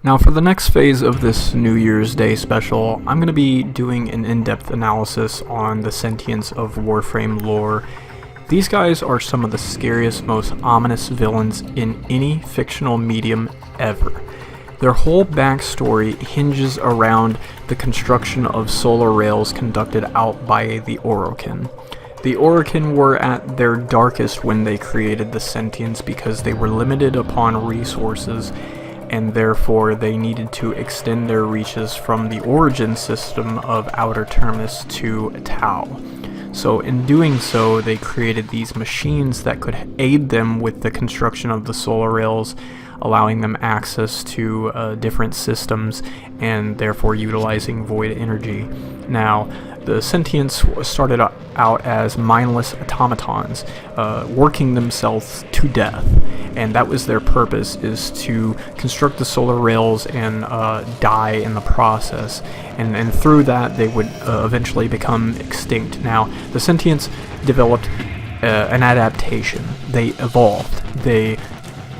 Now for the next phase of this New Year's Day special, I'm going to be doing an in-depth analysis on the sentients of Warframe lore. These guys are some of the scariest, most ominous villains in any fictional medium ever. Their whole backstory hinges around the construction of solar rails conducted out by the Orokin. The Orokin were at their darkest when they created the sentients because they were limited upon resources, and therefore they needed to extend their reaches from the origin system of Outer Terminus to Tau. So in doing so, they created these machines that could aid them with the construction of the solar rails, allowing them access to different systems and therefore utilizing void energy. Now, the sentients started out as mindless automatons, working themselves to death, and that was their purpose, is to construct the solar rails and die in the process, and through that they would eventually become extinct. Now, the sentients developed an adaptation. They evolved. They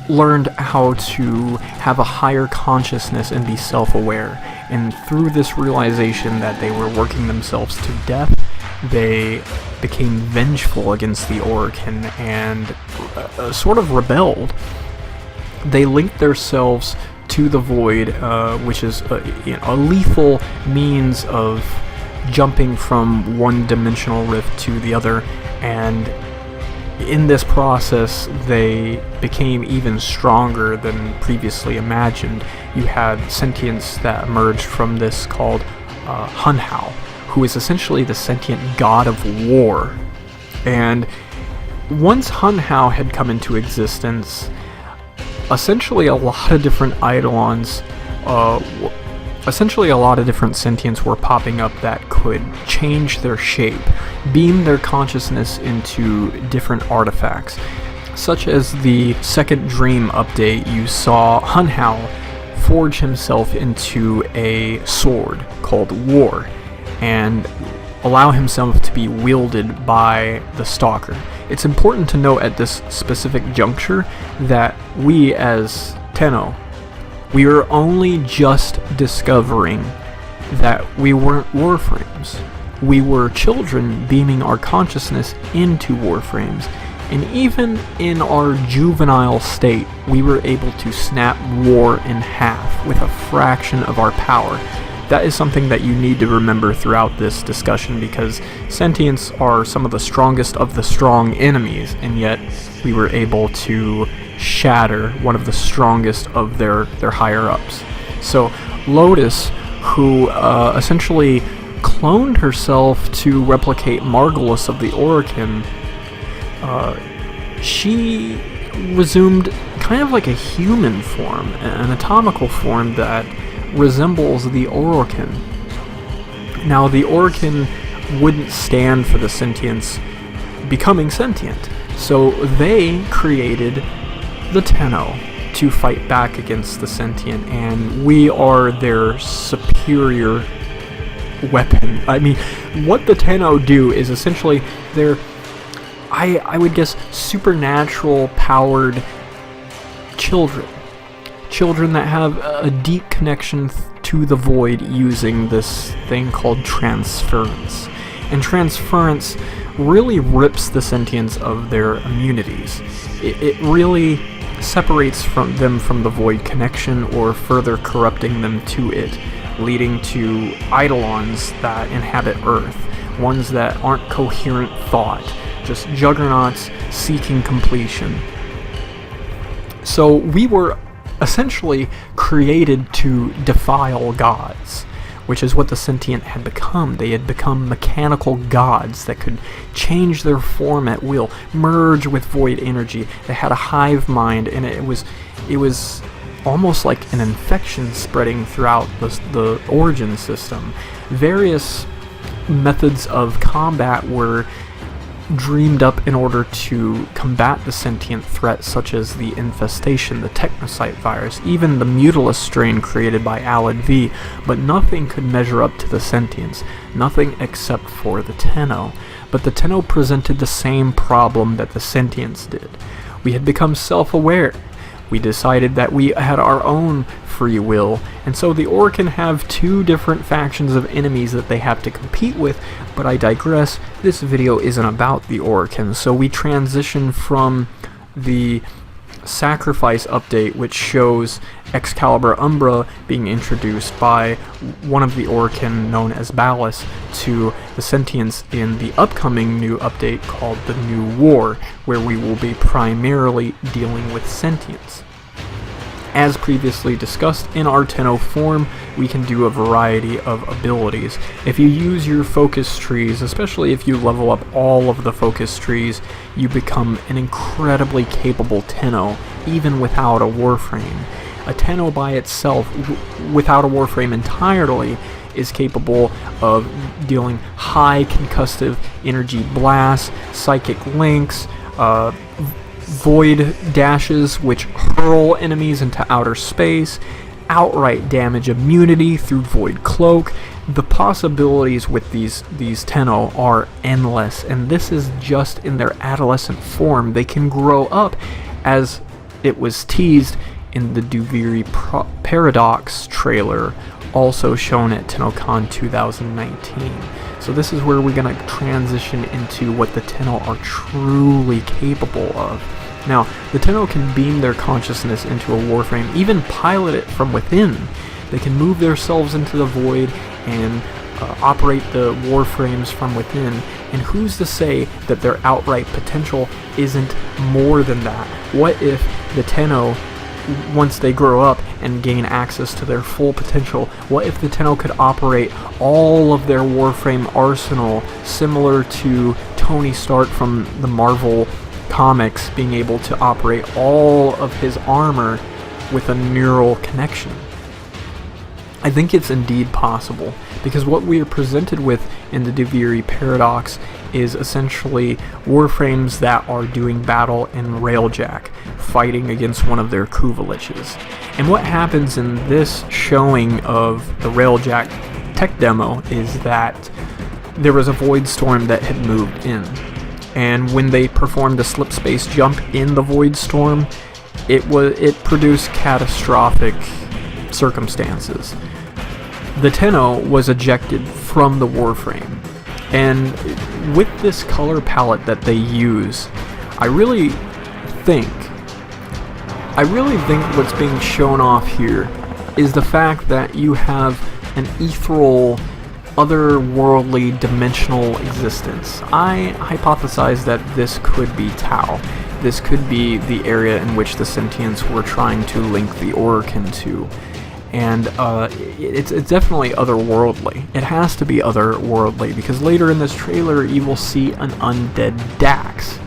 learned how to have a higher consciousness and be self-aware, and through this realization that they were working themselves to death, they became vengeful against the Orokin and sort of rebelled. They linked themselves to the void, which is a lethal means of jumping from one dimensional rift to the other, and in this process, they became even stronger than previously imagined. You had sentients that emerged from this called Hunhao, who is essentially the sentient god of war. And once Hunhao had come into existence, essentially a lot of different eidolons, essentially a lot of different sentients were popping up that could change their shape, beam their consciousness into different artifacts. Such as the second Dream update, you saw Hunhao forge himself into a sword called War, and allow himself to be wielded by the Stalker. It's important to note at this specific juncture that we as Tenno, we are only just discovering that we weren't Warframes. We were children beaming our consciousness into Warframes, and even in our juvenile state, we were able to snap war in half with a fraction of our power. That is something that you need to remember throughout this discussion, because sentients are some of the strongest of the strong enemies, and yet we were able to shatter one of the strongest of their higher-ups. So Lotus, who essentially cloned herself to replicate Margulis of the Orokin, she resumed kind of like a human form, an anatomical form that resembles the Orokin. Now, the Orokin wouldn't stand for the sentients becoming sentient, so they created the Tenno to fight back against the sentient, and we are their superior weapon. I mean, what the Tenno do is essentially they're, I would guess, supernatural powered children that have a deep connection to the void using this thing called transference. And transference really rips the sentients of their immunities. It really separates them from the void connection, or further corrupting them to it, leading to eidolons that inhabit Earth, ones that aren't coherent thought, just juggernauts seeking completion. So we were essentially created to defile gods, which is what the sentient had become. They had become mechanical gods that could change their form at will, merge with void energy. They had a hive mind, and it was almost like an infection spreading throughout the origin system. Various methods of combat were dreamed up in order to combat the sentient threat, such as the infestation, the technocyte virus, even the mutilus strain created by Alad V, but nothing could measure up to the sentients, nothing except for the Tenno. But the Tenno presented the same problem that the sentients did. We had become self-aware. We decided that we had our own free will, and so the Orokin have two different factions of enemies that they have to compete with, but I digress. This video isn't about the Orokin, so we transition from the sacrifice update, which shows Excalibur Umbra being introduced by one of the Orokin known as Ballas, to the Sentients in the upcoming new update called the New War, where we will be primarily dealing with Sentients. As previously discussed, in our Tenno form, we can do a variety of abilities. If you use your focus trees, especially if you level up all of the focus trees, you become an incredibly capable Tenno, even without a Warframe. A Tenno by itself, without a Warframe entirely, is capable of dealing high concussive energy blasts, psychic links, void dashes which hurl enemies into outer space, outright damage immunity through void cloak. The possibilities with these Tenno are endless, and this is just in their adolescent form. They can grow up, as it was teased in the Duviri Paradox trailer, also shown at TennoCon 2019. So this is where we're going to transition into what the Tenno are truly capable of. Now, the Tenno can beam their consciousness into a Warframe, even pilot it from within. They can move themselves into the void and operate the Warframes from within, and who's to say that their outright potential isn't more than that? What if the Tenno, once they grow up and gain access to their full potential, what if the Tenno could operate all of their Warframe arsenal, similar to Tony Stark from the Marvel comics being able to operate all of his armor with a neural connection? I think it's indeed possible, because what we are presented with in the Duviri Paradox is essentially Warframes that are doing battle in Railjack, fighting against one of their Kuvaliches. And what happens in this showing of the Railjack tech demo is that there was a void storm that had moved in, and when they performed a slip space jump in the void storm, it produced catastrophic circumstances. The Tenno was ejected from the Warframe, and with this color palette that they use, I really think what's being shown off here is the fact that you have an ethereal, otherworldly, dimensional existence. I hypothesize that this could be Tau. This could be the area in which the Sentients were trying to link the Orokin to. And it's definitely otherworldly. It has to be otherworldly, because later in this trailer you will see an undead Dax.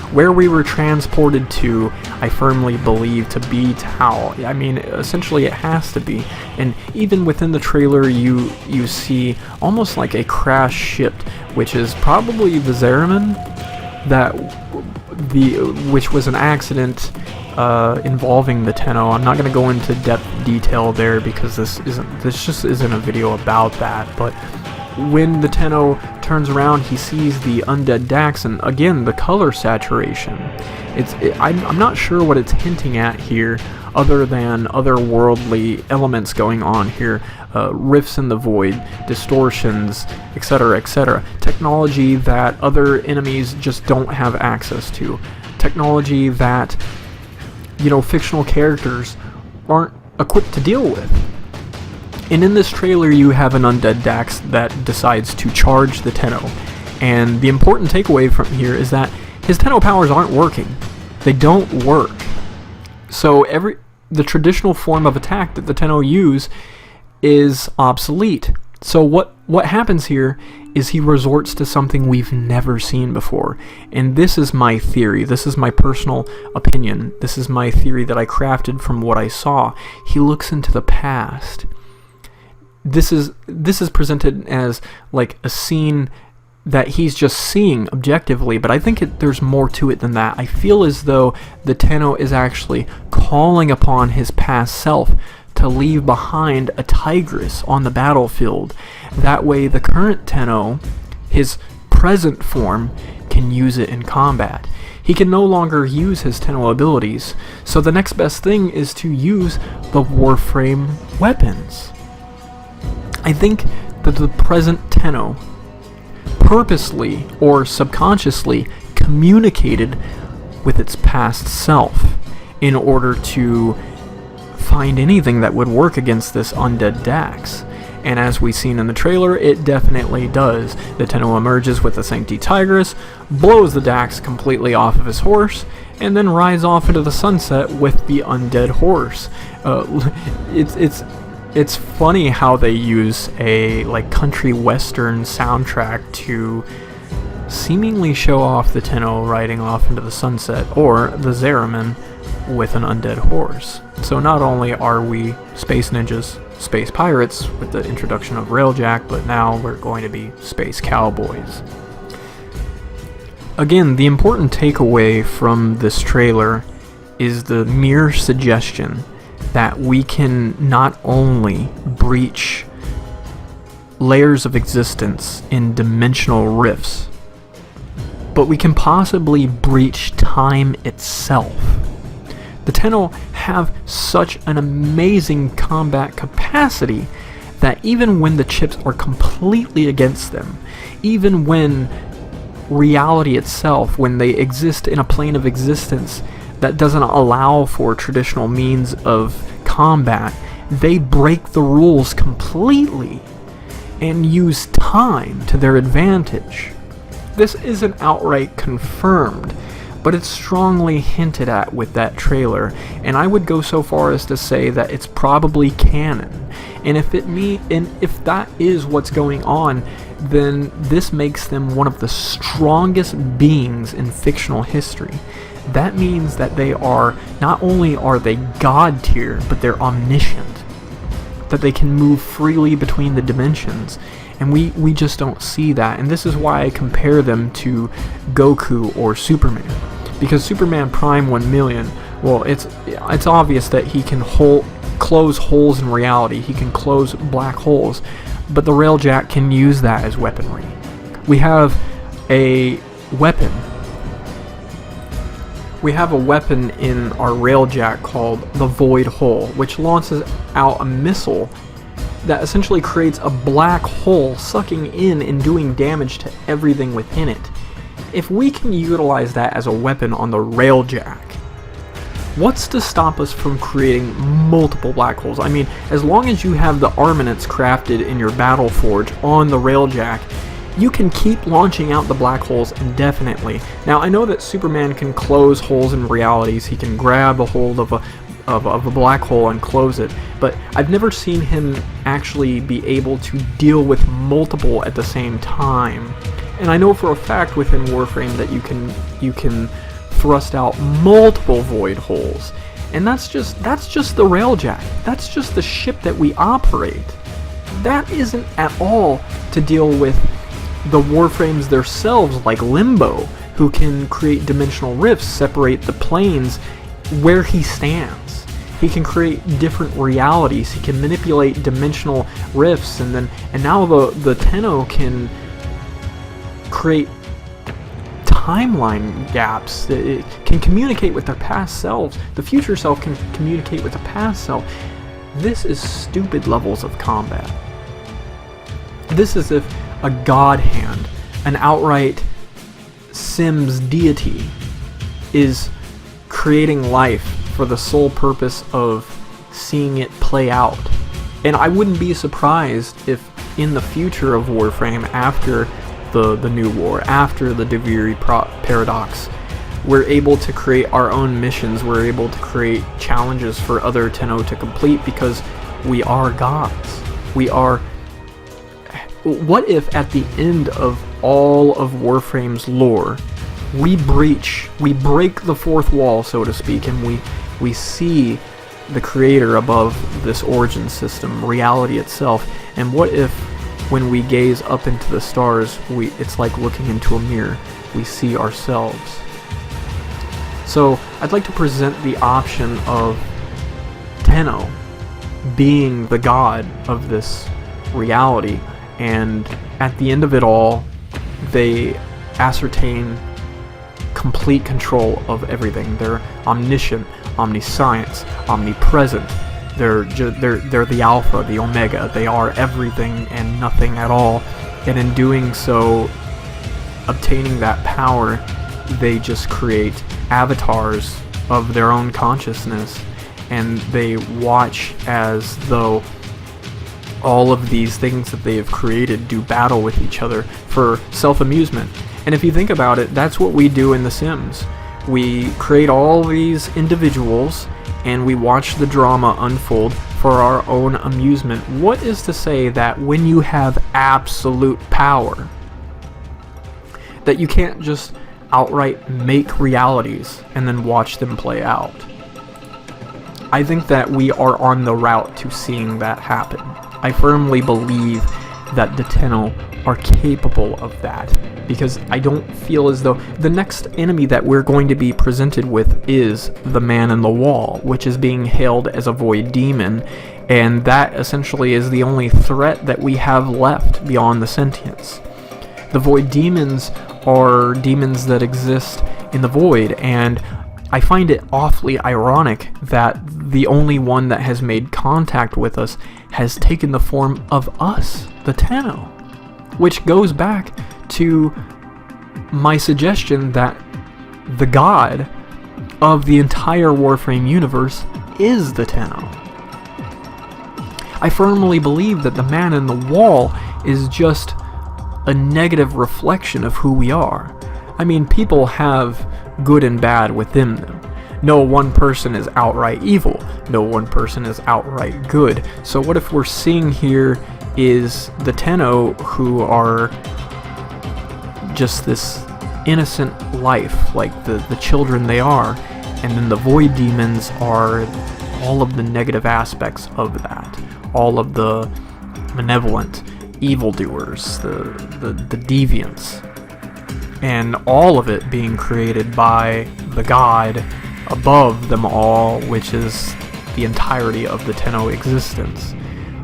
Where we were transported to, I firmly believe to be Tau. I mean, essentially it has to be. And even within the trailer you see almost like a crash ship, which is probably the Zeraman, which was an accident involving the Tenno. I'm not going to go into depth detail there, because this just isn't a video about that. But when the Tenno turns around, he sees the undead Dax, and again, the color saturation. I'm not sure what it's hinting at here, other than otherworldly elements going on here, rifts in the void, distortions, etc., etc. Technology that other enemies just don't have access to. Technology that, fictional characters aren't equipped to deal with. And in this trailer you have an undead Dax that decides to charge the Tenno. And the important takeaway from here is that his Tenno powers aren't working. They don't work. So the traditional form of attack that the Tenno use is obsolete. So what happens here is he resorts to something we've never seen before. And this is my theory. This is my personal opinion. This is my theory that I crafted from what I saw. He looks into the past. This is presented as like a scene that he's just seeing objectively, but I think there's more to it than that. I feel as though the Tenno is actually calling upon his past self to leave behind a tigress on the battlefield. That way the current Tenno, his present form, can use it in combat. He can no longer use his Tenno abilities, so the next best thing is to use the Warframe weapons. I think that the present Tenno purposely or subconsciously communicated with its past self in order to find anything that would work against this undead Dax. And as we've seen in the trailer, it definitely does. The Tenno emerges with the Sancti Tigris, blows the Dax completely off of his horse, and then rides off into the sunset with the undead horse. It's funny how they use a country western soundtrack to seemingly show off the Tenno riding off into the sunset, or the Zeraman with an undead horse. So not only are we space ninjas, space pirates with the introduction of Railjack, but now we're going to be space cowboys. Again, the important takeaway from this trailer is the mere suggestion that we can not only breach layers of existence in dimensional rifts, but we can possibly breach time itself. The Tenno have such an amazing combat capacity that even when the chips are completely against them, even when reality itself, when they exist in a plane of existence that doesn't allow for traditional means of combat, they break the rules completely and use time to their advantage. This isn't outright confirmed, but it's strongly hinted at with that trailer, and I would go so far as to say that it's probably canon. And if that is what's going on, then this makes them one of the strongest beings in fictional history. That means that they are, not only are they god tier, but they're omniscient. That they can move freely between the dimensions. And we just don't see that. And this is why I compare them to Goku or Superman. Because Superman Prime 1 million, well, it's obvious that he can close holes in reality. He can close black holes. But the Railjack can use that as weaponry. We have a weapon. We have a weapon in our Railjack called the Void Hole, which launches out a missile that essentially creates a black hole sucking in and doing damage to everything within it. If we can utilize that as a weapon on the Railjack, what's to stop us from creating multiple black holes? I mean, as long as you have the armaments crafted in your battle forge on the Railjack, you can keep launching out the black holes indefinitely. Now, I know that Superman can close holes in realities. He can grab a hold of a black hole and close it, but I've never seen him actually be able to deal with multiple at the same time. And I know for a fact within Warframe that you can thrust out multiple void holes, and that's just the Railjack. That's just the ship that we operate. That isn't at all to deal with the Warframes themselves, like Limbo, who can create dimensional rifts, separate the planes where he stands. He can create different realities. He can manipulate dimensional rifts, and now the Tenno can create timeline gaps. It can communicate with their past selves. The future self can communicate with the past self. This is stupid levels of combat. This is if a god hand, an outright Sims deity, is creating life for the sole purpose of seeing it play out. And I wouldn't be surprised if in the future of Warframe, after the new war, after the Deviri paradox, we're able to create our own missions, we're able to create challenges for other Tenno to complete, because we are gods. We are... What if at the end of all of Warframe's lore, we break the fourth wall, so to speak, and we see the creator above this origin system, reality itself, and what if when we gaze up into the stars, it's like looking into a mirror, we see ourselves. So I'd like to present the option of Tenno being the god of this reality, and at the end of it all, they ascertain complete control of everything. They're omniscient, omniscience, omnipresent. They're the alpha, the omega. They are everything and nothing at all. And in doing so, obtaining that power, they just create avatars of their own consciousness, and they watch as though all of these things that they have created do battle with each other for self-amusement. And if you think about it, that's what we do in The Sims. We create all these individuals and we watch the drama unfold for our own amusement. What is to say that when you have absolute power, that you can't just outright make realities and then watch them play out? I think that we are on the route to seeing that happen. I firmly believe that the Tenno are capable of that, because I don't feel as though the next enemy that we're going to be presented with is the Man in the Wall, which is being hailed as a void demon, and that essentially is the only threat that we have left beyond the sentients. The void demons are demons that exist in the void, and I find it awfully ironic that the only one that has made contact with us has taken the form of us, the Tenno, which goes back to my suggestion that the god of the entire Warframe universe is the Tenno. I firmly believe that the Man in the Wall is just a negative reflection of who we are. I mean, people have good and bad within them. No one person is outright evil. No one person is outright good. So what if we're seeing here is the Tenno, who are just this innocent life, like the children they are, and then the void demons are all of the negative aspects of that, all of the malevolent evildoers, the deviants, and all of it being created by the god above them all, which is the entirety of the Tenno existence.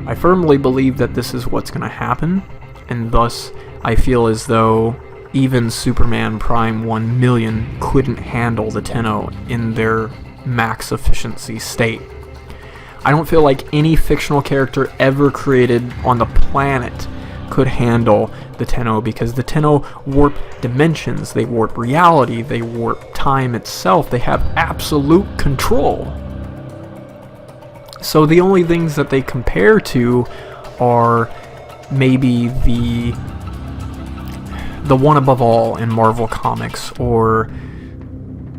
I firmly believe that this is what's going to happen, and thus I feel as though even Superman Prime 1 million couldn't handle the Tenno in their max efficiency state. I don't feel like any fictional character ever created on the planet could handle the Tenno, because the Tenno warp dimensions, they warp reality, they warp time itself, they have absolute control. So the only things that they compare to are maybe the one above all in Marvel Comics, or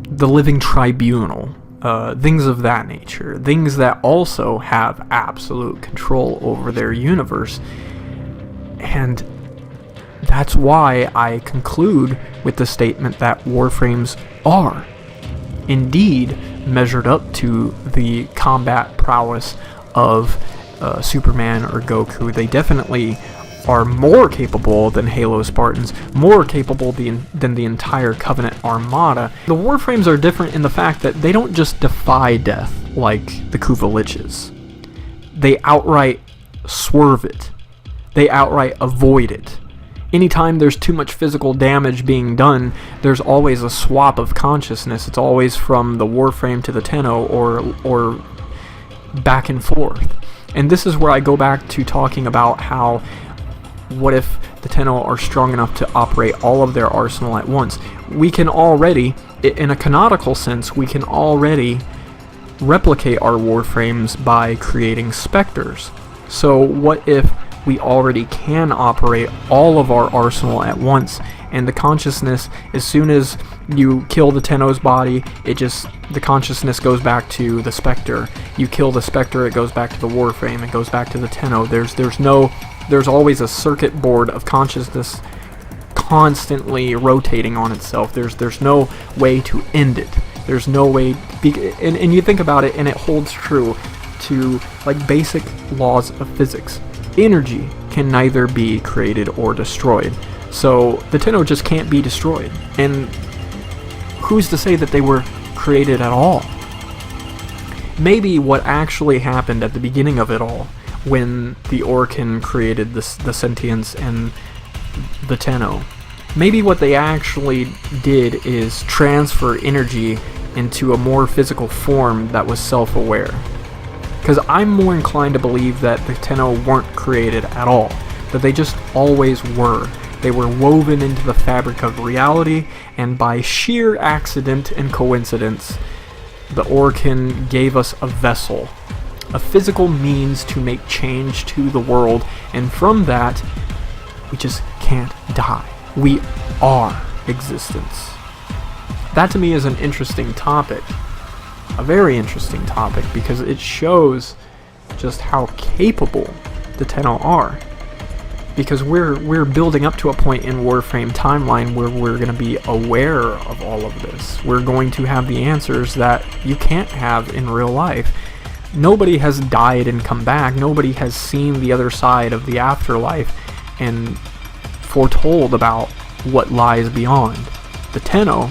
the Living Tribunal, things of that nature, things that also have absolute control over their universe. And that's why I conclude with the statement that Warframes are indeed measured up to the combat prowess of Superman or Goku. They definitely are more capable than Halo Spartans, more capable than the entire Covenant Armada. The Warframes are different in the fact that they don't just defy death like the Kuva Liches. They outright swerve it. They outright avoid it. Anytime there's too much physical damage being done, there's always a swap of consciousness. It's always from the Warframe to the Tenno, or back and forth. And this is where I go back to talking about how, what if the Tenno are strong enough to operate all of their arsenal at once? We can already, in a canonical sense, we can already replicate our Warframes by creating specters. So what if we already can operate all of our arsenal at once, and the consciousness, as soon as you kill the Tenno's body, the consciousness goes back to the Spectre. You kill the Spectre, it goes back to the Warframe, it goes back to the Tenno. There's always a circuit board of consciousness constantly rotating on itself. There's no way to end it. There's no way, and you think about it, and it holds true to like basic laws of physics. Energy can neither be created or destroyed. So the Tenno just can't be destroyed. And who's to say that they were created at all? Maybe what actually happened at the beginning of it all, when the Orcan created the sentients and the Tenno, Maybe what they actually did is transfer energy into a more physical form that was self-aware. Because I'm more inclined to believe that the Tenno weren't created at all, that they just always were. They were woven into the fabric of reality, and by sheer accident and coincidence, the Orkin gave us a vessel, a physical means to make change to the world, and from that, we just can't die. We are existence. That to me is an interesting topic, a very interesting topic, because it shows just how capable the Tenno are. Because we're building up to a point in Warframe timeline where we're going to be aware of all of this. We're going to have the answers that you can't have in real life. Nobody has died and come back. Nobody has seen the other side of the afterlife and foretold about what lies beyond. The Tenno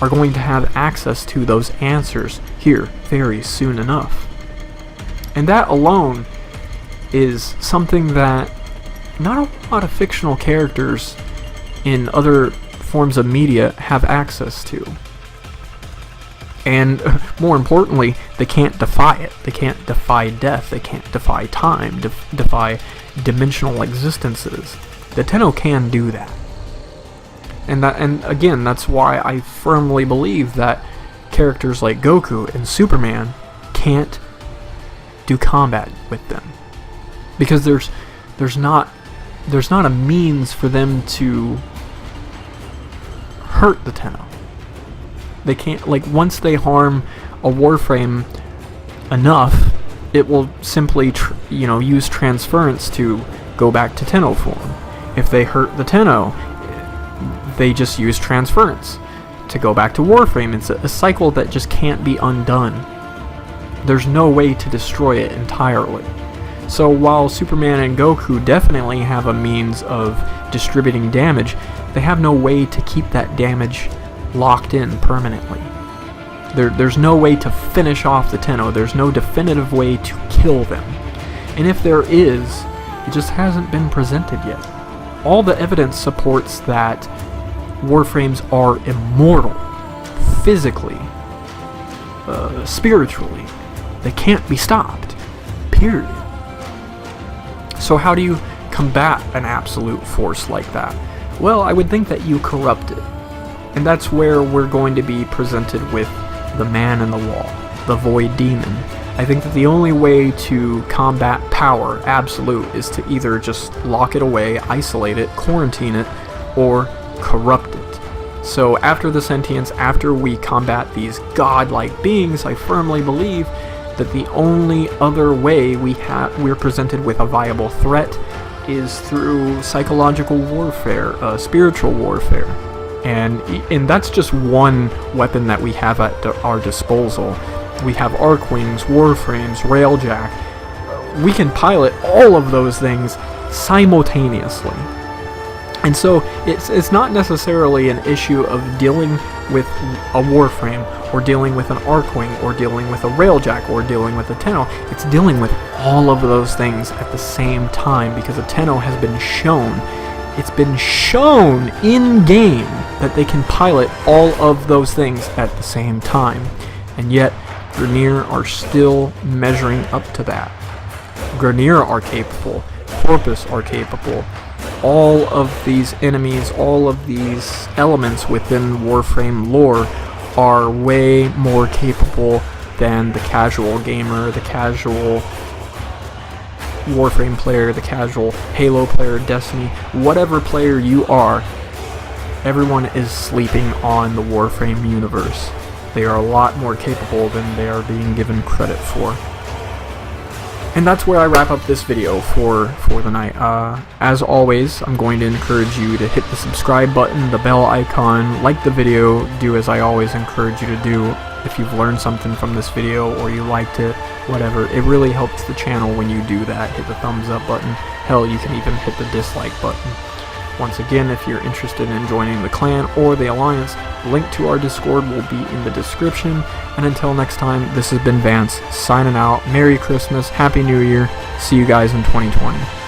are going to have access to those answers here very soon enough. And that alone is something that not a lot of fictional characters in other forms of media have access to. And more importantly, they can't defy it. They can't defy death. They can't defy time, defy dimensional existences. The Tenno can do that. And again, that's why I firmly believe that characters like Goku and Superman can't do combat with them. Because there's not a means for them to hurt the Tenno. They can't, like, once they harm a Warframe enough, it will simply use transference to go back to Tenno form. If they hurt the Tenno, they just use transference to go back to Warframe. It's a cycle that just can't be undone. There's no way to destroy it entirely. So while Superman and Goku definitely have a means of distributing damage, they have no way to keep that damage locked in permanently. There's no way to finish off the Tenno. There's no definitive way to kill them. And if there is, it just hasn't been presented yet. All the evidence supports that Warframes are immortal, physically, spiritually. They can't be stopped, period. So how do you combat an absolute force like that? Well, I would think that you corrupt it. And that's where we're going to be presented with the man in the wall, the void demon. I think that the only way to combat power, absolute, is to either just lock it away, isolate it, quarantine it, or corrupt it. So after the sentience, after we combat these godlike beings, I firmly believe that the only other way we're presented with a viable threat is through psychological warfare, spiritual warfare. And that's just one weapon that we have at our disposal. We have Arcwings, Warframes, Railjack. We can pilot all of those things simultaneously. And so it's not necessarily an issue of dealing with a Warframe, or dealing with an Arcwing, or dealing with a Railjack, or dealing with a Tenno. It's dealing with all of those things at the same time, because a Tenno has been shown, it's been shown in-game that they can pilot all of those things at the same time. And yet, Grineer are still measuring up to that. Grineer are capable, Corpus are capable. All of these enemies, all of these elements within Warframe lore are way more capable than the casual gamer, the casual Warframe player, the casual Halo player, Destiny, whatever player you are. Everyone is sleeping on the Warframe universe. They are a lot more capable than they are being given credit for. And that's where I wrap up this video for the night. As always, I'm going to encourage you to hit the subscribe button, the bell icon, like the video, do as I always encourage you to do. If you've learned something from this video or you liked it, whatever, it really helps the channel when you do that. Hit the thumbs up button. Hell, you can even hit the dislike button. Once again, if you're interested in joining the clan or the alliance, link to our Discord will be in the description. And until next time, this has been Vance, signing out. Merry Christmas, Happy New Year, see you guys in 2020.